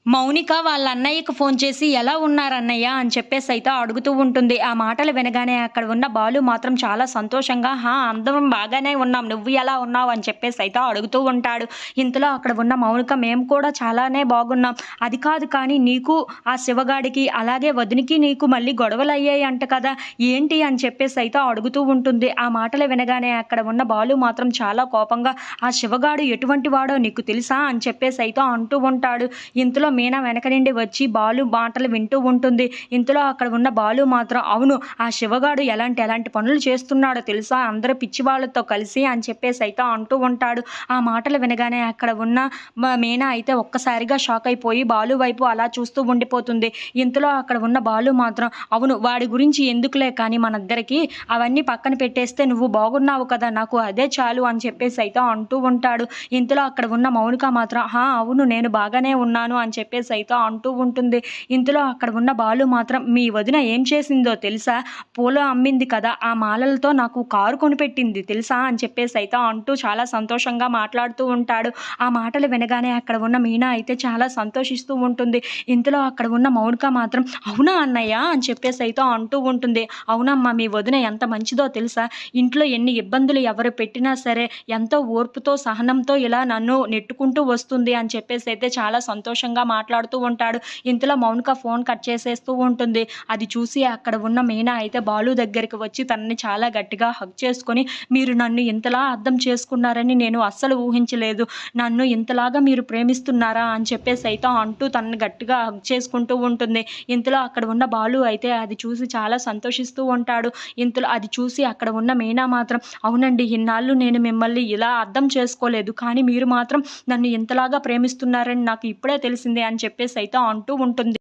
మౌనిక వాళ్ళ అన్నయ్యకి ఫోన్ చేసి ఎలా ఉన్నారన్నయ్య అని చెప్పేసి అయితే అడుగుతూ ఉంటుంది. ఆ మాటలు వినగానే అక్కడ ఉన్న బాలు మాత్రం చాలా సంతోషంగా అందరం బాగానే ఉన్నాం. నువ్వు ఎలా ఉన్నావు అని చెప్పేసి అయితే అడుగుతూ ఉంటాడు. ఇంతలో అక్కడ ఉన్న మౌనిక మేము కూడా చాలానే బాగున్నాం. అది కాదు కానీ నీకు ఆ శివగాడికి అలాగే వదినికి నీకు మళ్ళీ గొడవలయ్యాయి అంట కదా! ఏంటి అని చెప్పేసి అయితే అడుగుతూ ఉంటుంది. ఆ మాటలు వినగానే అక్కడ ఉన్న బాలు మాత్రం చాలా కోపంగా ఆ శివగాడు ఎటువంటి వాడో నీకు తెలుసా అని చెప్పేసి అయితే అంటూ ఉంటాడు. ఇంతలో మీనా వెనక నుండి వచ్చి బాలు మాటలు వింటూ ఉంటుంది. ఇంతలో అక్కడ ఉన్న బాలు మాత్రం అవును ఆ శివగాడు ఎలాంటి పనులు చేస్తున్నాడో తెలుసా అందరూ పిచ్చి వాళ్ళతో కలిసి అని చెప్పేసి అయితే అంటూ ఉంటాడు. ఆ మాటలు వినగానే అక్కడ ఉన్న మీనా అయితే ఒక్కసారిగా షాక్ అయిపోయి బాలు వైపు అలా చూస్తూ ఉండిపోతుంది. ఇంతలో అక్కడ ఉన్న బాలు మాత్రం అవును వాడి గురించి ఎందుకులే కానీ మనిద్దరికి అవన్నీ పక్కన పెట్టేస్తే నువ్వు బాగున్నావు కదా నాకు అదే చాలు అని చెప్పేసి అయితే అంటూ ఉంటాడు. ఇంతలో అక్కడ ఉన్న మౌనిక మాత్రం అవును నేను బాగానే ఉన్నాను అని చెప్పేసి అయితే అంటూ ఉంటుంది. ఇంతలో అక్కడ ఉన్న బాలు మాత్రం మీ వదిన ఏం చేసిందో తెలుసా? పూలు అమ్మింది కదా! ఆ మాలలతో నాకు కారు కొనిపెట్టింది తెలుసా? అని చెప్పేసి అయితే అంటూ చాలా సంతోషంగా మాట్లాడుతూ ఉంటాడు. ఆ మాటలు వినగానే అక్కడ ఉన్న మీనా అయితే చాలా సంతోషిస్తూ ఉంటుంది. ఇంతలో అక్కడ ఉన్న మౌనిక మాత్రం అవునా అన్నయ్య అని చెప్పేసి అయితే అంటూ ఉంటుంది. అవునమ్మా మీ వదిన ఎంత మంచిదో తెలుసా? ఇంట్లో ఎన్ని ఇబ్బందులు ఎవరు పెట్టినా సరే ఎంతో ఓర్పుతో, సహనంతో ఇలా నన్ను నెట్టుకుంటూ వస్తుంది అని చెప్పేసి అయితే చాలా సంతోషంగా మాట్లాడుతూ ఉంటాడు. ఇంతలో మౌనిక ఫోన్ కట్ చేసేస్తూ ఉంటుంది. అది చూసి అక్కడ ఉన్న మీనా అయితే బాలు దగ్గరికి వచ్చి తనని చాలా గట్టిగా హగ్ చేసుకొని, "మీరు నన్ను ఇంతలా అర్థం చేసుకున్నారని నేను అస్సలు ఊహించలేదు. నన్ను ఇంతలాగా మీరు ప్రేమిస్తున్నారా?" అని చెప్పేసి అయితే అంటూ తనని గట్టిగా హగ్ చేసుకుంటూ ఉంటుంది. ఇంతలో అక్కడ ఉన్న బాలు అయితే అది చూసి చాలా సంతోషిస్తూ ఉంటాడు. ఇంతలో అది చూసి అక్కడ ఉన్న మీనా మాత్రం, "అవునండి ఇన్నాళ్ళు నేను మిమ్మల్ని ఇలా అర్థం చేసుకోలేదు. కానీ మీరు మాత్రం నన్ను ఇంతలాగా ప్రేమిస్తున్నారని నాకు ఇప్పుడే తెలిసింది" అని చెప్పేసి అయితే అంటూ ఉంటుంది.